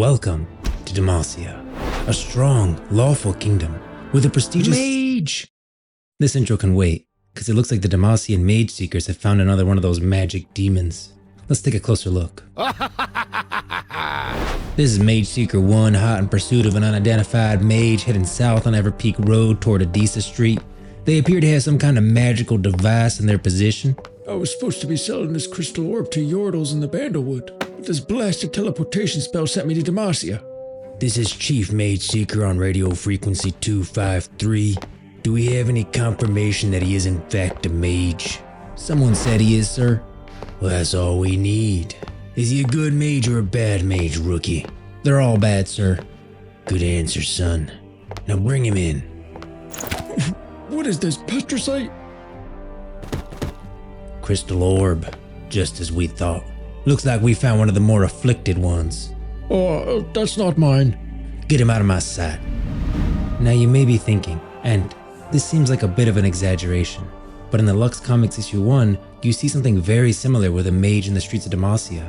Welcome to Demacia, a strong, lawful kingdom with a prestigious mage. This intro can wait, because it looks like the Demacian Mageseekers have found another one of those magic demons. Let's take a closer look. This is Mageseeker 1, hot in pursuit of an unidentified mage heading south on Everpeak Road toward Adisa Street. They appear to have some kind of magical device in their position. I was supposed to be selling this crystal orb to Yordles in the Bandlewood, but this blasted teleportation spell sent me to Demacia. This is Chief Mageseeker on radio frequency 253. Do we have any confirmation that he is in fact a mage? Someone said he is, sir. Well, that's all we need. Is he a good mage or a bad mage, rookie? They're all bad, sir. Good answer, son. Now bring him in. What is this, petricite? Crystal orb, just as we thought. Looks like we found one of the more afflicted ones. Oh, that's not mine. Get him out of my sight. Now you may be thinking, and this seems like a bit of an exaggeration, but in the Lux Comics issue 1, you see something very similar with a mage in the streets of Demacia.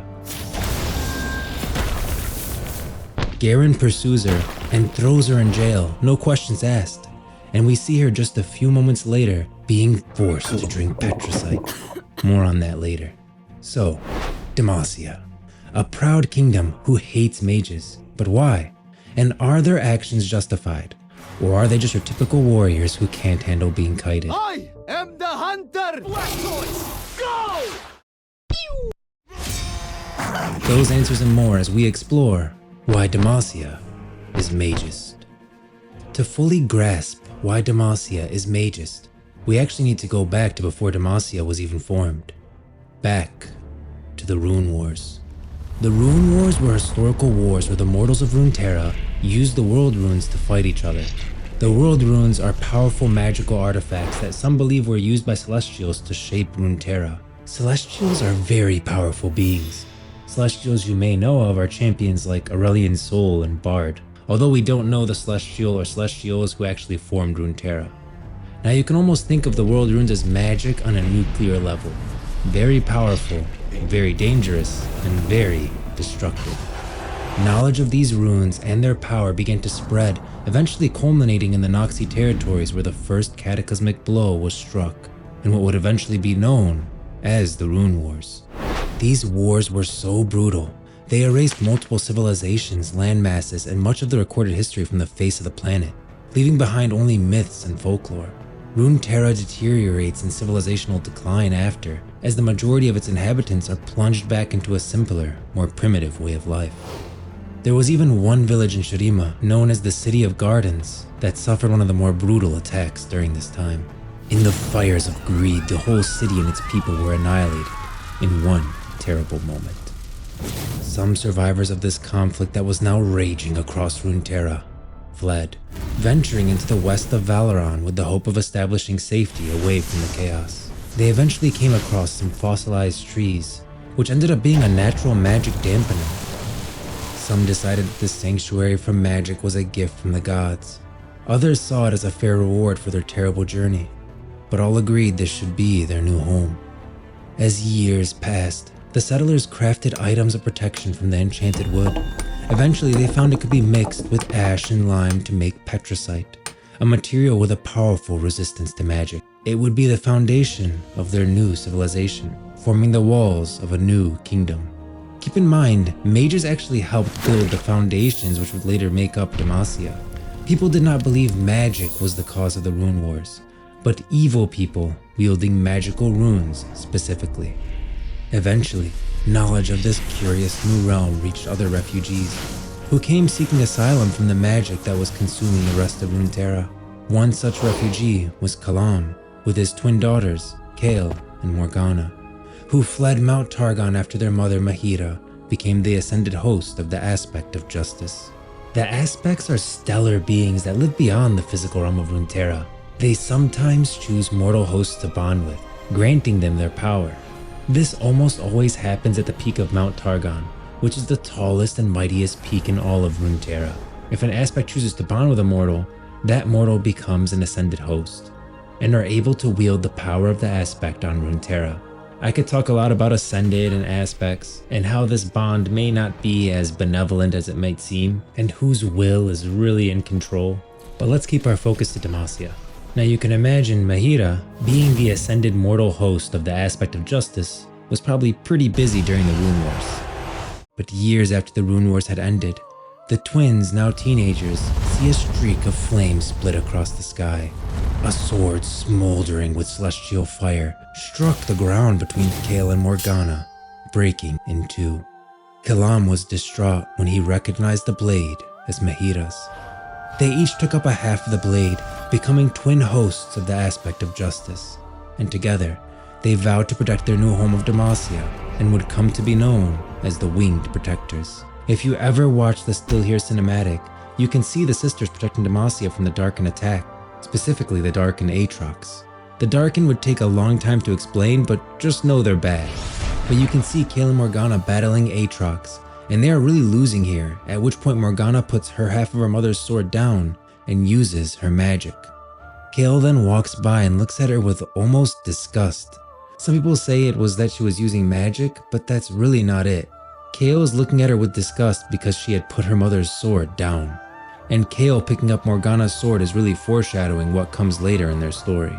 Garen pursues her and throws her in jail, no questions asked, and we see her just a few moments later being forced to drink petricite. More on that later. So, Demacia, a proud kingdom who hates mages, but why? And are their actions justified? Or are they just your typical warriors who can't handle being kited? I am the hunter! Blastoise, go! Those answers and more as we explore why Demacia is Magist. To fully grasp why Demacia is Magist, we actually need to go back to before Demacia was even formed. Back to the Rune Wars. The Rune Wars were historical wars where the mortals of Runeterra used the world runes to fight each other. The world runes are powerful magical artifacts that some believe were used by Celestials to shape Runeterra. Celestials are very powerful beings. Celestials you may know of are champions like Aurelian Soul and Bard, although we don't know the Celestial or Celestials who actually formed Runeterra. Now you can almost think of the world runes as magic on a nuclear level. Very powerful, very dangerous, and very destructive. Knowledge of these runes and their power began to spread, eventually culminating in the Noxie territories where the first cataclysmic blow was struck, in what would eventually be known as the Rune Wars. These wars were so brutal, they erased multiple civilizations, landmasses, and much of the recorded history from the face of the planet, leaving behind only myths and folklore. Runeterra deteriorates in civilizational decline after, as the majority of its inhabitants are plunged back into a simpler, more primitive way of life. There was even one village in Shurima, known as the City of Gardens, that suffered one of the more brutal attacks during this time. In the fires of greed, the whole city and its people were annihilated in one terrible moment. Some survivors of this conflict that was now raging across Runeterra fled, venturing into the west of Valoran with the hope of establishing safety away from the chaos. They eventually came across some fossilized trees, which ended up being a natural magic dampener. Some decided that this sanctuary from magic was a gift from the gods. Others saw it as a fair reward for their terrible journey, but all agreed this should be their new home. As years passed, the settlers crafted items of protection from the enchanted wood. Eventually, they found it could be mixed with ash and lime to make petricite, a material with a powerful resistance to magic. It would be the foundation of their new civilization, forming the walls of a new kingdom. Keep in mind, mages actually helped build the foundations which would later make up Demacia. People did not believe magic was the cause of the Rune Wars, but evil people wielding magical runes specifically. Eventually, knowledge of this curious new realm reached other refugees, who came seeking asylum from the magic that was consuming the rest of Runeterra. One such refugee was Kalam, with his twin daughters, Kale and Morgana, who fled Mount Targon after their mother Mahira became the ascended host of the Aspect of Justice. The Aspects are stellar beings that live beyond the physical realm of Runeterra. They sometimes choose mortal hosts to bond with, granting them their power. This almost always happens at the peak of Mount Targon, which is the tallest and mightiest peak in all of Runeterra. If an Aspect chooses to bond with a mortal, that mortal becomes an ascended host, and are able to wield the power of the Aspect on Runeterra. I could talk a lot about Ascended and aspects, and how this bond may not be as benevolent as it might seem, and whose will is really in control. But let's keep our focus to Demacia. Now you can imagine Mahira, being the ascended mortal host of the aspect of justice, was probably pretty busy during the Rune Wars. But years after the Rune Wars had ended, the twins, now teenagers, see a streak of flame split across the sky. A sword smoldering with celestial fire struck the ground between Kael and Morgana, breaking in two. Kalam was distraught when he recognized the blade as Mahira's. They each took up a half of the blade, becoming twin hosts of the aspect of justice, and together they vowed to protect their new home of Demacia and would come to be known as the Winged Protectors. If you ever watch the Still Here cinematic, you can see the sisters protecting Demacia from the Darken attack, specifically the Darken Aatrox. The Darken would take a long time to explain, but just know they're bad. But you can see Kael and Morgana battling Aatrox, and they are really losing here, at which point Morgana puts her half of her mother's sword down and uses her magic. Kael then walks by and looks at her with almost disgust. Some people say it was that she was using magic, but that's really not it. Kael is looking at her with disgust because she had put her mother's sword down. And Kael picking up Morgana's sword is really foreshadowing what comes later in their story.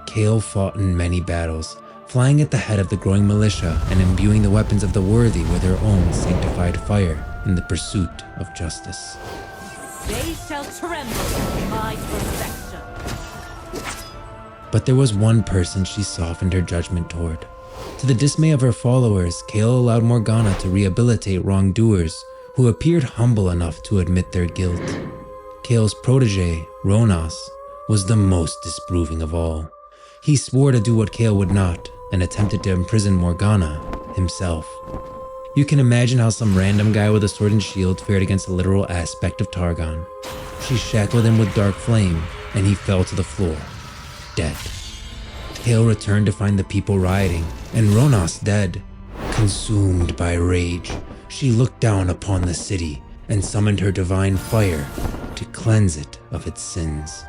Kael fought in many battles, flying at the head of the growing militia and imbuing the weapons of the worthy with their own sanctified fire in the pursuit of justice. They shall tremble at my perfection. But there was one person she softened her judgment toward. To the dismay of her followers, Kael allowed Morgana to rehabilitate wrongdoers who appeared humble enough to admit their guilt. Kael's protege, Ronas, was the most disapproving of all. He swore to do what Kael would not and attempted to imprison Morgana himself. You can imagine how some random guy with a sword and shield fared against a literal aspect of Targon. She shackled him with dark flame and he fell to the floor, dead. Kael returned to find the people rioting and Ronas dead. Consumed by rage, she looked down upon the city and summoned her divine fire to cleanse it of its sins.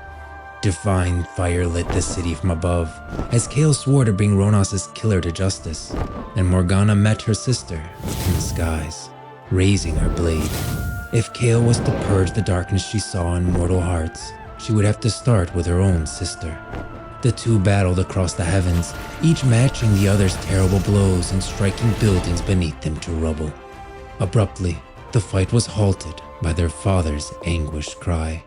Divine fire lit the city from above as Kael swore to bring Ronas' killer to justice, and Morgana met her sister in the skies, raising her blade. If Kael was to purge the darkness she saw in mortal hearts, she would have to start with her own sister. The two battled across the heavens, each matching the other's terrible blows and striking buildings beneath them to rubble. Abruptly, the fight was halted by their father's anguished cry.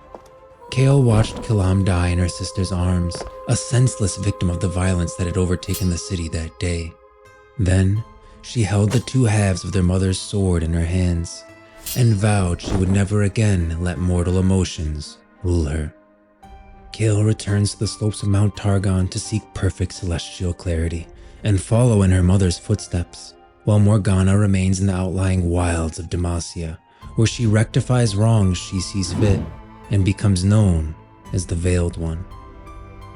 Kael watched Kalam die in her sister's arms, a senseless victim of the violence that had overtaken the city that day. Then, she held the two halves of their mother's sword in her hands, and vowed she would never again let mortal emotions rule her. Kael returns to the slopes of Mount Targon to seek perfect celestial clarity, and follow in her mother's footsteps, while Morgana remains in the outlying wilds of Demacia, where she rectifies wrongs she sees fit, and becomes known as the Veiled One.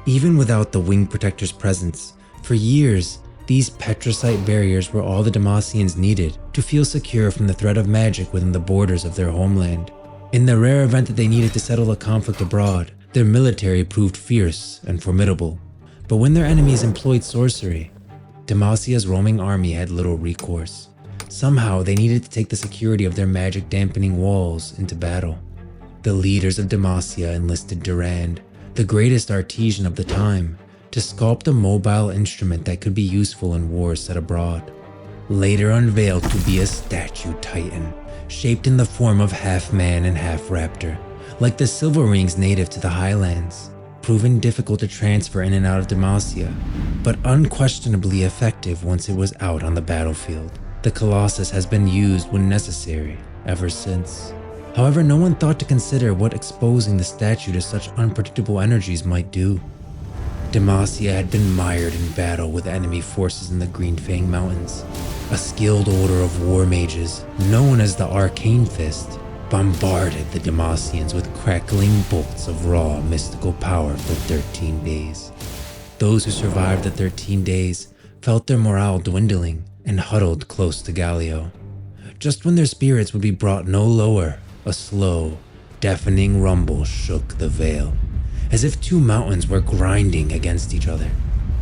Even without the Winged Protector's presence, for years, these petricite barriers were all the Demacians needed to feel secure from the threat of magic within the borders of their homeland. In the rare event that they needed to settle a conflict abroad, their military proved fierce and formidable. But when their enemies employed sorcery, Demacia's roaming army had little recourse. Somehow they needed to take the security of their magic dampening walls into battle. The leaders of Demacia enlisted Durand, the greatest artisan of the time, to sculpt a mobile instrument that could be useful in wars set abroad. Later unveiled to be a statue titan, shaped in the form of half man and half raptor, like the silver rings native to the highlands, proven difficult to transfer in and out of Demacia, but unquestionably effective once it was out on the battlefield. The Colossus has been used when necessary ever since. However, no one thought to consider what exposing the statue to such unpredictable energies might do. Demacia had been mired in battle with enemy forces in the Greenfang Mountains. A skilled order of war mages, known as the Arcane Fist, bombarded the Demacians with crackling bolts of raw mystical power for 13 days. Those who survived the 13 days felt their morale dwindling and huddled close to Galio. Just when their spirits would be brought no lower, a slow, deafening rumble shook the veil, as if two mountains were grinding against each other.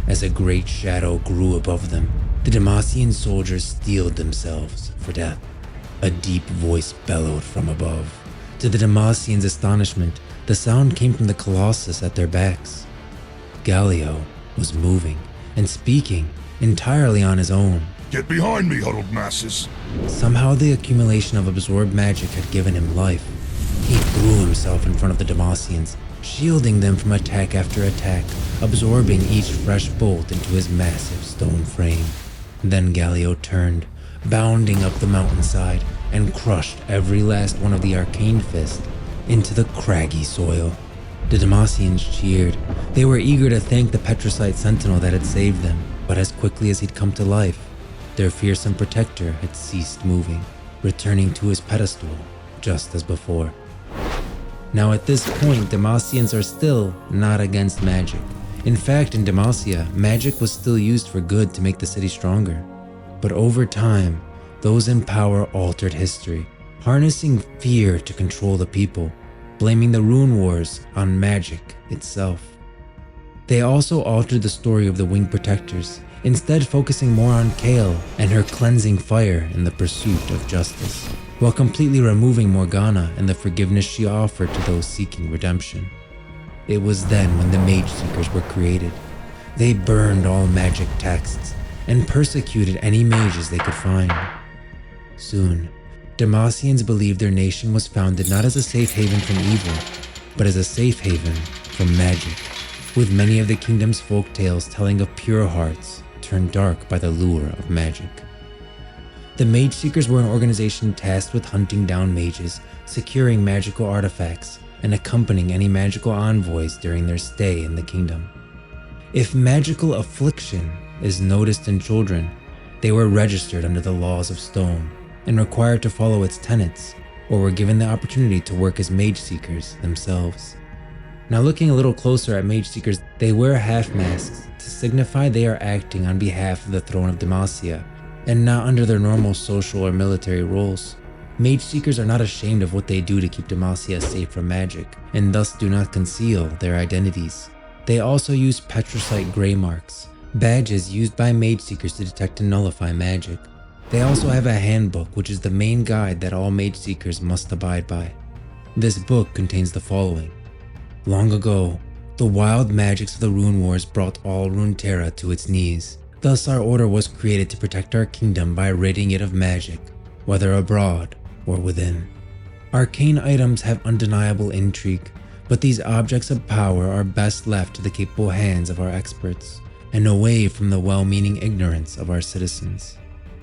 As a great shadow grew above them, The Demacian soldiers steeled themselves for death. A deep voice bellowed from above. To the Demacians' astonishment, the sound came from the Colossus at their backs. Galio was moving and speaking entirely on his own. Get behind me, huddled masses. Somehow the accumulation of absorbed magic had given him life. He threw himself in front of the Demacians, shielding them from attack after attack, absorbing each fresh bolt into his massive stone frame. Then Galio turned, bounding up the mountainside, and crushed every last one of the arcane fists into the craggy soil. The Demacians cheered. They were eager to thank the Petricite Sentinel that had saved them, but as quickly as he'd come to life, their fearsome protector had ceased moving, returning to his pedestal just as before. Now at this point, Demacians are still not against magic. In fact, in Demacia, magic was still used for good to make the city stronger. But over time, those in power altered history, harnessing fear to control the people, blaming the Rune Wars on magic itself. They also altered the story of the Winged Protectors, instead focusing more on Kael and her cleansing fire in the pursuit of justice, while completely removing Morgana and the forgiveness she offered to those seeking redemption. It was then when the Mageseekers were created. They burned all magic texts and persecuted any mages they could find. Soon, Demacians believed their nation was founded not as a safe haven from evil, but as a safe haven from magic, with many of the kingdom's folktales telling of pure hearts turned dark by the lure of magic. The Mageseekers were an organization tasked with hunting down mages, securing magical artifacts, and accompanying any magical envoys during their stay in the kingdom. If magical affliction is noticed in children, they were registered under the laws of stone and required to follow its tenets, or were given the opportunity to work as Mageseekers themselves. Now looking a little closer at Mageseekers, they wear half masks to signify they are acting on behalf of the throne of Demacia, and not under their normal social or military roles. Mageseekers are not ashamed of what they do to keep Demacia safe from magic, and thus do not conceal their identities. They also use Petricite Grey Marks, badges used by Mageseekers to detect and nullify magic. They also have a handbook, which is the main guide that all Mageseekers must abide by. This book contains the following. Long ago, the wild magics of the Rune Wars brought all Runeterra to its knees. Thus our order was created to protect our kingdom by ridding it of magic, whether abroad or within. Arcane items have undeniable intrigue, but these objects of power are best left to the capable hands of our experts, and away from the well-meaning ignorance of our citizens.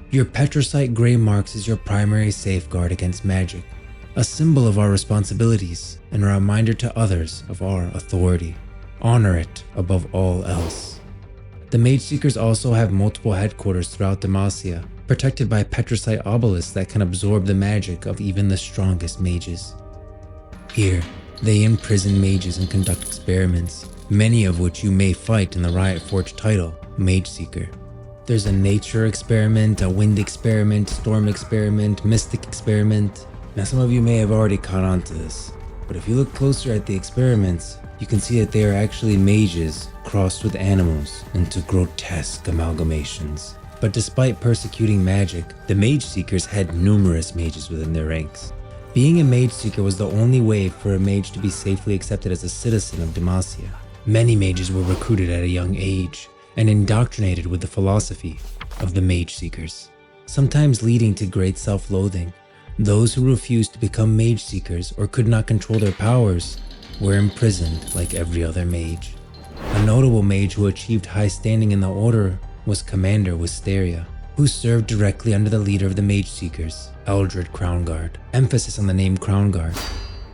Your Petricite Grey Marks is your primary safeguard against magic, a symbol of our responsibilities and a reminder to others of our authority. Honor it above all else. The Mageseekers also have multiple headquarters throughout Demacia, protected by Petricite obelisks that can absorb the magic of even the strongest mages. Here, they imprison mages and conduct experiments, many of which you may fight in the Riot Forge title, Mageseeker. There's a nature experiment, a wind experiment, storm experiment, mystic experiment. Now some of you may have already caught on to this, but if you look closer at the experiments, you can see that they are actually mages crossed with animals into grotesque amalgamations. But despite persecuting magic, the Mageseekers had numerous mages within their ranks. Being a Mageseeker was the only way for a mage to be safely accepted as a citizen of Demacia. Many mages were recruited at a young age and indoctrinated with the philosophy of the Mageseekers, sometimes leading to great self-loathing. Those who refused to become Mageseekers or could not control their powers were imprisoned like every other mage. A notable mage who achieved high standing in the order was Commander Wisteria, who served directly under the leader of the Mageseekers, Eldred Crownguard. Emphasis on the name Crownguard.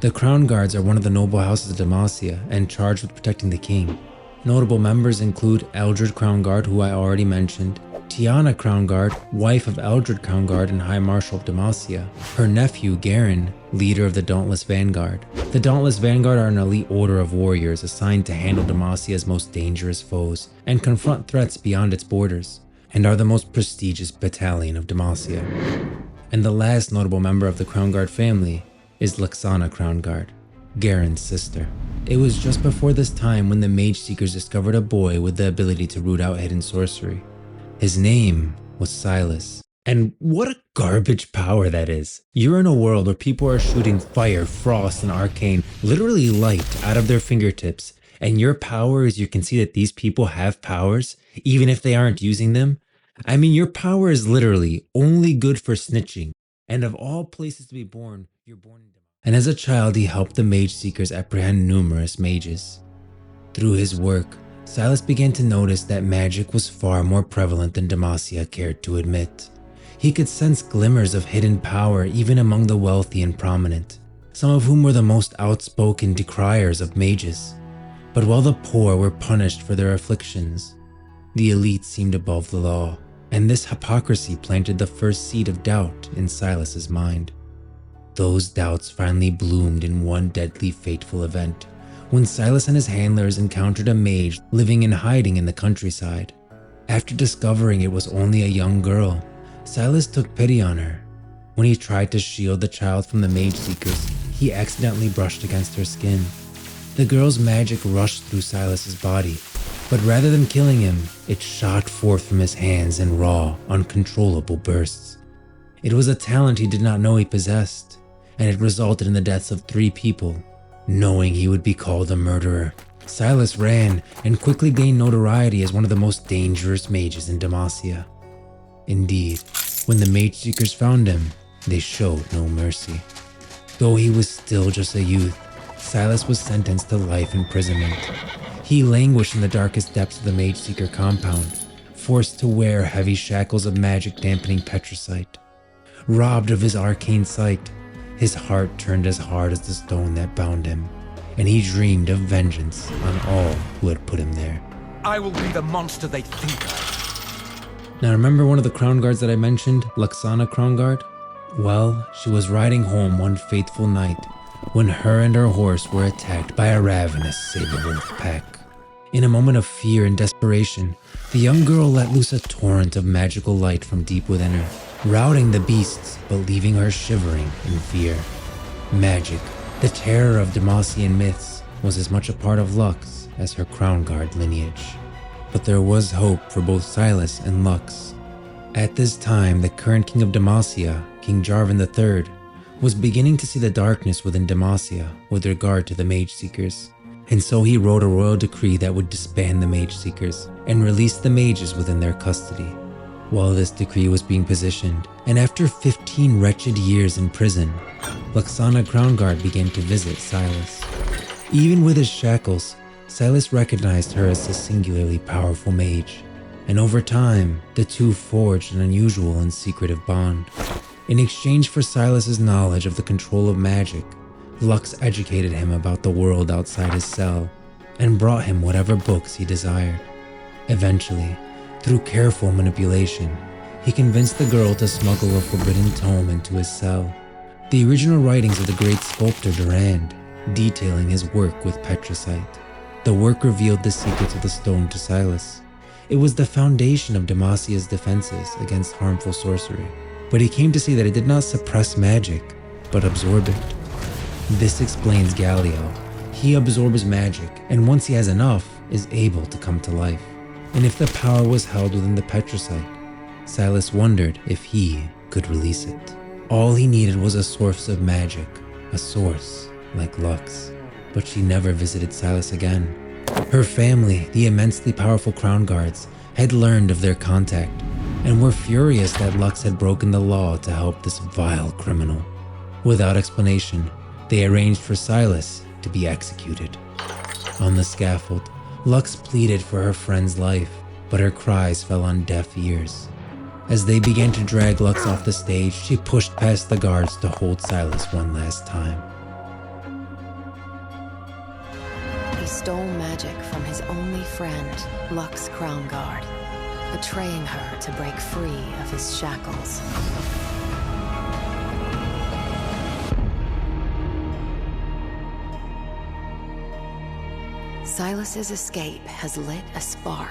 The Crownguards are one of the noble houses of Demacia and charged with protecting the king. Notable members include Eldred Crownguard, who I already mentioned, Tiana Crownguard, wife of Eldred Crownguard and High Marshal of Demacia, her nephew Garen, leader of the Dauntless Vanguard. The Dauntless Vanguard are an elite order of warriors assigned to handle Demacia's most dangerous foes and confront threats beyond its borders, and are the most prestigious battalion of Demacia. And the last notable member of the Crownguard family is Luxana Crownguard, Garen's sister. It was just before this time when the Mageseekers discovered a boy with the ability to root out hidden sorcery. His name was Sylas. And what a garbage power that is. You're in a world where people are shooting fire, frost, and arcane, literally light, out of their fingertips. And your power is you can see that these people have powers, even if they aren't using them. I mean, your power is literally only good for snitching. And of all places to be born, you're born in Demacia. And as a child, he helped the Mageseekers apprehend numerous mages. Through his work, Sylas began to notice that magic was far more prevalent than Demacia cared to admit. He could sense glimmers of hidden power even among the wealthy and prominent, some of whom were the most outspoken decriers of mages. But while the poor were punished for their afflictions, the elite seemed above the law, and this hypocrisy planted the first seed of doubt in Sylas's mind. Those doubts finally bloomed in one deadly fateful event, when Sylas and his handlers encountered a mage living in hiding in the countryside. After discovering it was only a young girl, Sylas took pity on her. When he tried to shield the child from the Mageseekers, he accidentally brushed against her skin. The girl's magic rushed through Sylas's body, but rather than killing him, it shot forth from his hands in raw, uncontrollable bursts. It was a talent he did not know he possessed, and it resulted in the deaths of 3 people. Knowing he would be called a murderer, Sylas ran and quickly gained notoriety as one of the most dangerous mages in Demacia. Indeed, when the Mageseekers found him, they showed no mercy. Though he was still just a youth, Sylas was sentenced to life imprisonment. He languished in the darkest depths of the Mageseeker compound, forced to wear heavy shackles of magic-dampening petricite. Robbed of his arcane sight, his heart turned as hard as the stone that bound him, and he dreamed of vengeance on all who had put him there. I will be the monster they think I am. Now remember one of the Crownguards that I mentioned, Luxana Crownguard? Well, she was riding home one fateful night when her and her horse were attacked by a ravenous saber-wolf pack. In a moment of fear and desperation, the young girl let loose a torrent of magical light from deep within her, routing the beasts but leaving her shivering in fear. Magic, the terror of Demacian myths, was as much a part of Lux as her Crownguard lineage. But there was hope for both Sylas and Lux. At this time, the current king of Demacia, King Jarven III, was beginning to see the darkness within Demacia with regard to the Mageseekers, and so he wrote a royal decree that would disband the Mageseekers and release the mages within their custody. While this decree was being positioned, and after 15 wretched years in prison, Luxana Crownguard began to visit Sylas. Even with his shackles, Sylas recognized her as a singularly powerful mage, and over time, the two forged an unusual and secretive bond. In exchange for Sylas's knowledge of the control of magic, Lux educated him about the world outside his cell, and brought him whatever books he desired. Eventually, through careful manipulation, he convinced the girl to smuggle a forbidden tome into his cell, the original writings of the great sculptor Durand, detailing his work with petricite. The work revealed the secrets of the stone to Sylas. It was the foundation of Demacia's defenses against harmful sorcery, but he came to see that it did not suppress magic, but absorb it. This explains Galio. He absorbs magic, and once he has enough, is able to come to life. And if the power was held within the petricite, Sylas wondered if he could release it. All he needed was a source of magic, a source like Lux. But she never visited Sylas again. Her family, the immensely powerful Crownguards, had learned of their contact and were furious that Lux had broken the law to help this vile criminal. Without explanation, they arranged for Sylas to be executed. On the scaffold, Lux pleaded for her friend's life, but her cries fell on deaf ears. As they began to drag Lux off the stage, she pushed past the guards to hold Sylas one last time. He stole magic from his only friend, Lux Crownguard, betraying her to break free of his shackles. Sylas's escape has lit a spark.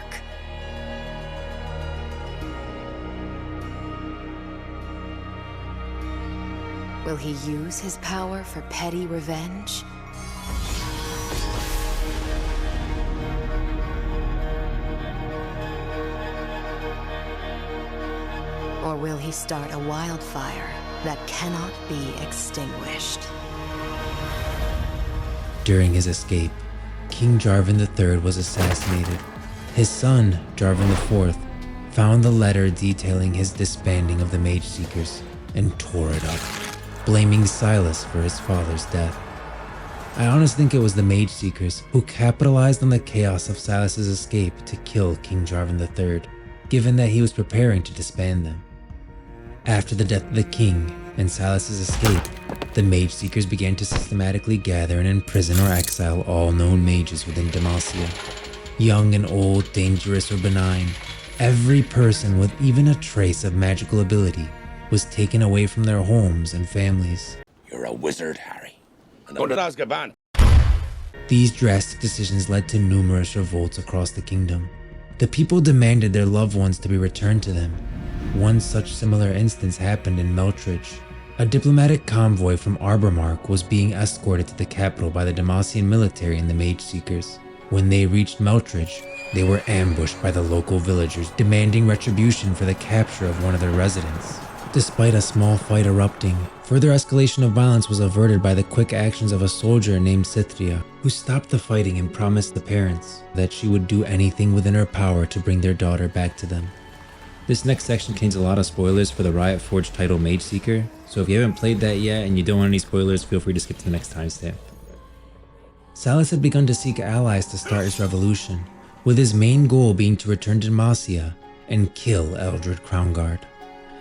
Will he use his power for petty revenge? Or will he start a wildfire that cannot be extinguished? During his escape, King Jarvan III was assassinated. His son, Jarvan IV, found the letter detailing his disbanding of the Mageseekers and tore it up, blaming Sylas for his father's death. I honestly think it was the Mageseekers who capitalized on the chaos of Sylas' escape to kill King Jarvan III, given that he was preparing to disband them. After the death of the king and Sylas' escape, the Mageseekers began to systematically gather and imprison or exile all known mages within Demacia. Young and old, dangerous or benign, every person with even a trace of magical ability was taken away from their homes and families. You're a wizard, Harry. Go to Azkaban. These drastic decisions led to numerous revolts across the kingdom. The people demanded their loved ones to be returned to them. One such similar instance happened in Meltridge. A diplomatic convoy from Arbormark was being escorted to the capital by the Demacian military and the Mageseekers. When they reached Meltridge, they were ambushed by the local villagers demanding retribution for the capture of one of their residents. Despite a small fight erupting, further escalation of violence was averted by the quick actions of a soldier named Cythria, who stopped the fighting and promised the parents that she would do anything within her power to bring their daughter back to them. This next section contains a lot of spoilers for the Riot Forge title Mageseeker, so if you haven't played that yet and you don't want any spoilers, feel free to skip to the next timestamp. Sylas had begun to seek allies to start his revolution, with his main goal being to return to Demacia and kill Eldred Crownguard.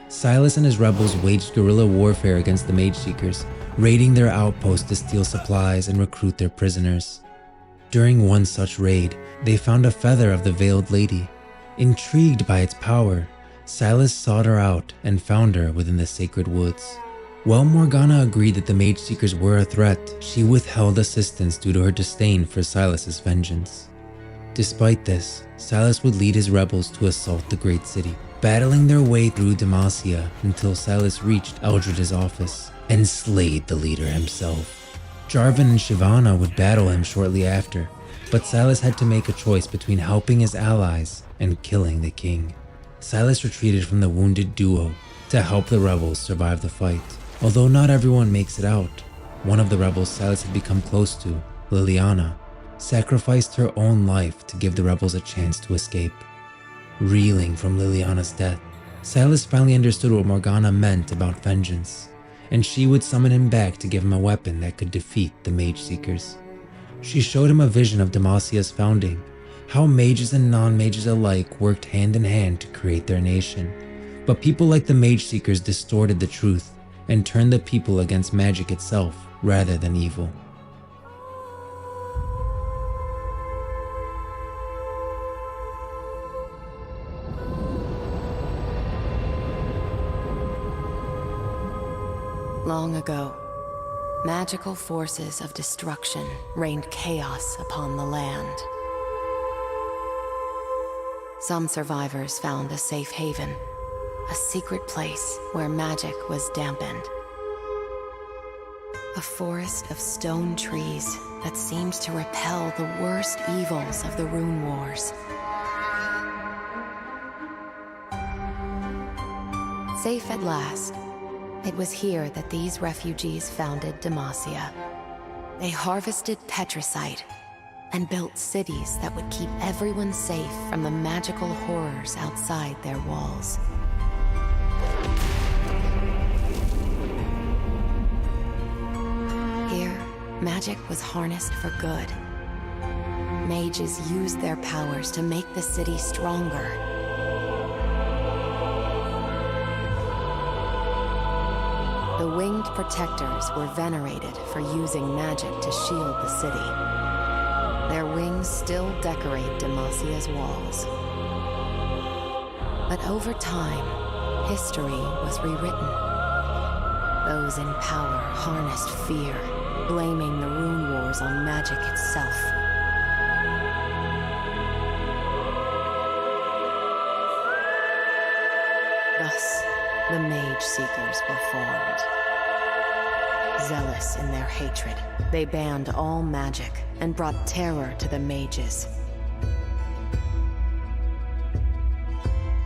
Sylas and his rebels waged guerrilla warfare against the Mageseekers, raiding their outposts to steal supplies and recruit their prisoners. During one such raid, they found a feather of the Veiled Lady. Intrigued by its power, Sylas sought her out and found her within the sacred woods. While Morgana agreed that the Mageseekers were a threat, she withheld assistance due to her disdain for Sylas' vengeance. Despite this, Sylas would lead his rebels to assault the great city, battling their way through Demacia until Sylas reached Eldred's office and slayed the leader himself. Jarvan and Shyvana would battle him shortly after, but Sylas had to make a choice between helping his allies and killing the king. Sylas retreated from the wounded duo to help the rebels survive the fight. Although not everyone makes it out, one of the rebels Sylas had become close to, Liliana, sacrificed her own life to give the rebels a chance to escape. Reeling from Liliana's death, Sylas finally understood what Morgana meant about vengeance, and she would summon him back to give him a weapon that could defeat the Mageseekers. She showed him a vision of Demacia's founding, how mages and non-mages alike worked hand in hand to create their nation. But people like the Mageseekers distorted the truth and turned the people against magic itself rather than evil. Long ago, magical forces of destruction rained chaos upon the land. Some survivors found a safe haven, a secret place where magic was dampened. A forest of stone trees that seems to repel the worst evils of the Rune Wars. Safe at last, it was here that these refugees founded Demacia. They harvested petricite and built cities that would keep everyone safe from the magical horrors outside their walls. Here, magic was harnessed for good. Mages used their powers to make the city stronger. The winged protectors were venerated for using magic to shield the city. Their wings still decorate Demacia's walls. But over time, history was rewritten. Those in power harnessed fear, blaming the Rune Wars on magic itself. Thus, the Mageseekers were formed. Zealous in their hatred, they banned all magic and brought terror to the mages.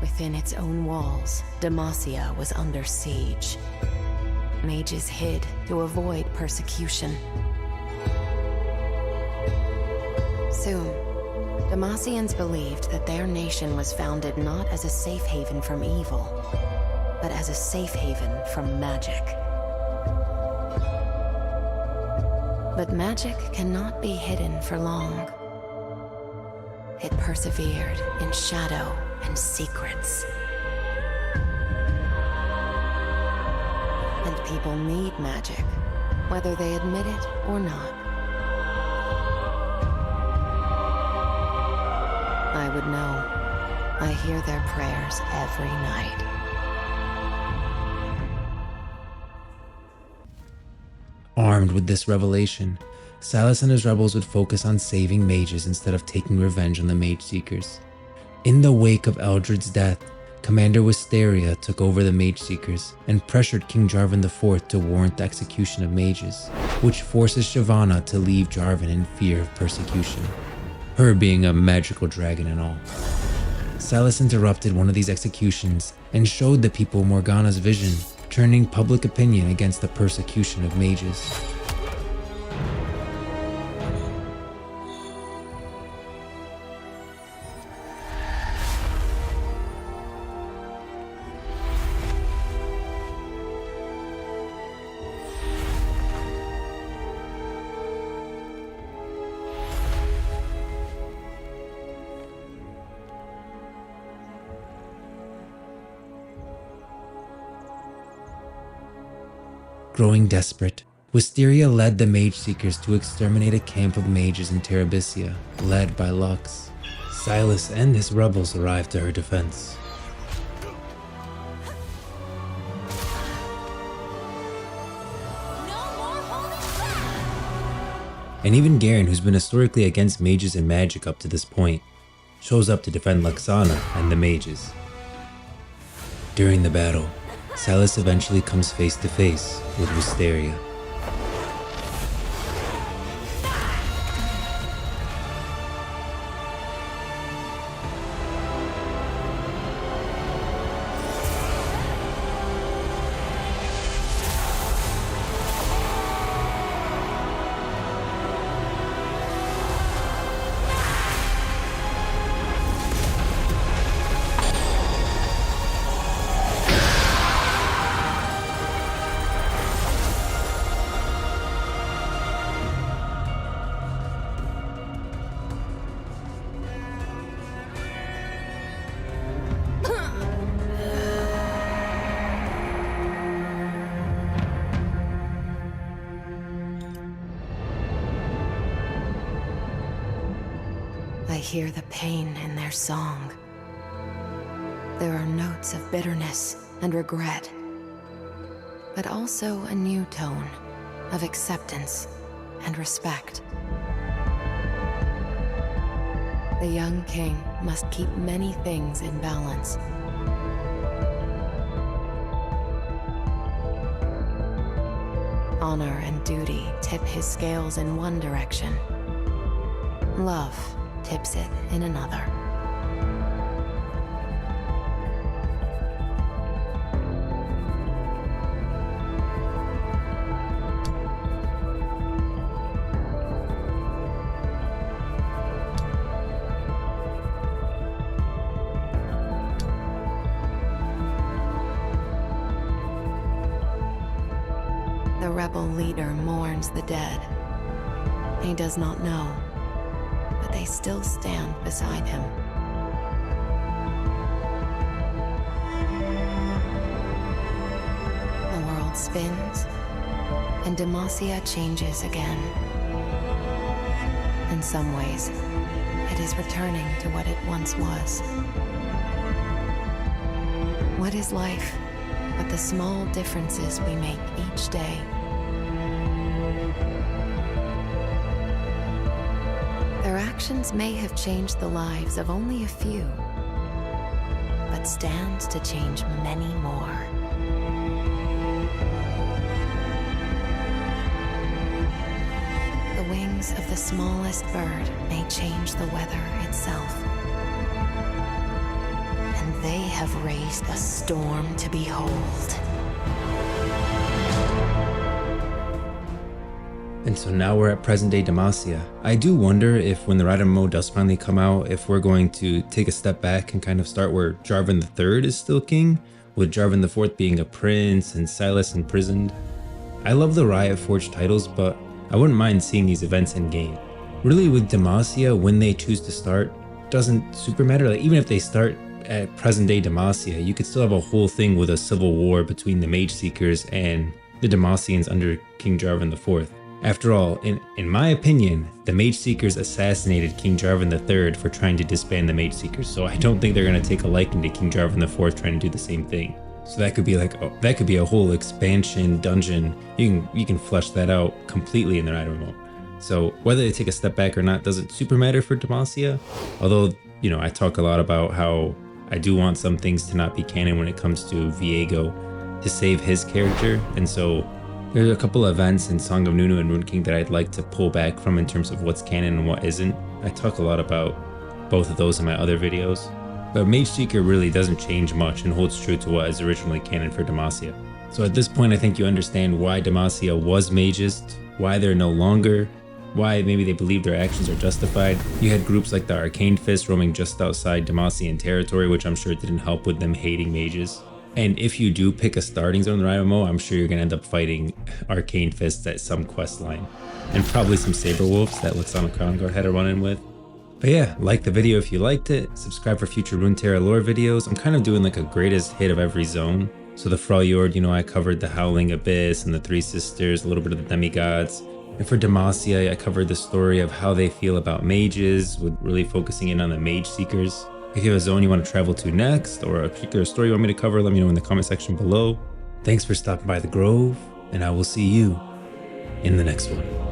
With within its own walls, Demacia was under siege. Mages hid to avoid persecution. Soon, Demacians believed that their nation was founded not as a safe haven from evil, but as a safe haven from magic. But magic cannot be hidden for long. It persevered in shadow and secrets. And people need magic, whether they admit it or not. I would know. I hear their prayers every night. Armed with this revelation, Sylas and his rebels would focus on saving mages instead of taking revenge on the Mageseekers. In the wake of Eldred's death, Commander Wisteria took over the Mageseekers and pressured King Jarven IV to warrant the execution of mages, which forces Shyvana to leave Jarven in fear of persecution, her being a magical dragon and all. Sylas interrupted one of these executions and showed the people Morgana's vision, turning public opinion against the persecution of mages. Growing desperate, Wisteria led the Mageseekers to exterminate a camp of mages in Terabithia, led by Lux. Sylas and his rebels arrived to her defense. And even Garen, who's been historically against mages and magic up to this point, shows up to defend Lexana and the mages. During the battle, Sylas eventually comes face to face with Wisteria. I hear the pain in their song. There are notes of bitterness and regret, but also a new tone of acceptance and respect. The young king must keep many things in balance. Honor and duty tip his scales in one direction. Love tips it in another. The rebel leader mourns the dead. He does not know, but they still stand beside him. The world spins, and Demacia changes again. In some ways, it is returning to what it once was. What is life but the small differences we make each day? Their actions may have changed the lives of only a few, but stands to change many more. The wings of the smallest bird may change the weather itself. And and they have raised a storm to behold. And so now we're at present day Demacia. I do wonder if when the Riot MMO does finally come out, if we're going to take a step back and kind of start where Jarven III is still king, with Jarven IV being a prince and Sylas imprisoned. I love the Riot Forge titles, but I wouldn't mind seeing these events in game. Really with Demacia, when they choose to start, doesn't super matter. Like even if they start at present day Demacia, you could still have a whole thing with a civil war between the Mageseekers and the Demacians under King Jarven IV. After all, in my opinion, the Mageseekers assassinated King Jarven III for trying to disband the Mageseekers, so I don't think they're going to take a liking to King Jarven IV trying to do the same thing. So that could be like, that could be a whole expansion dungeon. You can flesh that out completely in the Riot MMO. So whether they take a step back or not doesn't super matter for Demacia, although, you know, I talk a lot about how I do want some things to not be canon when it comes to Viego to save his character, and so there's a couple of events in Song of Nunu and Rune King that I'd like to pull back from in terms of what's canon and what isn't. I talk a lot about both of those in my other videos. But Mageseeker really doesn't change much and holds true to what is originally canon for Demacia. So at this point I think you understand why Demacia was Magist, why they're no longer, why maybe they believe their actions are justified. You had groups like the Arcane Fist roaming just outside Demacian territory, which I'm sure didn't help with them hating mages. And if you do pick a starting zone in the Riot MMO, I'm sure you're going to end up fighting Arcane Fists at some quest line. And probably some Saber Wolves that Luxana Crownguard had a run-in with. But yeah, like the video if you liked it, subscribe for future Runeterra lore videos. I'm kind of doing like a greatest hit of every zone. So the Freljord, you know, I covered the Howling Abyss and the Three Sisters, a little bit of the Demigods. And for Demacia, I covered the story of how they feel about mages, with really focusing in on the Mageseekers. If you have a zone you want to travel to next, or a particular story you want me to cover, let me know in the comment section below. Thanks for stopping by the Grove, and I will see you in the next one.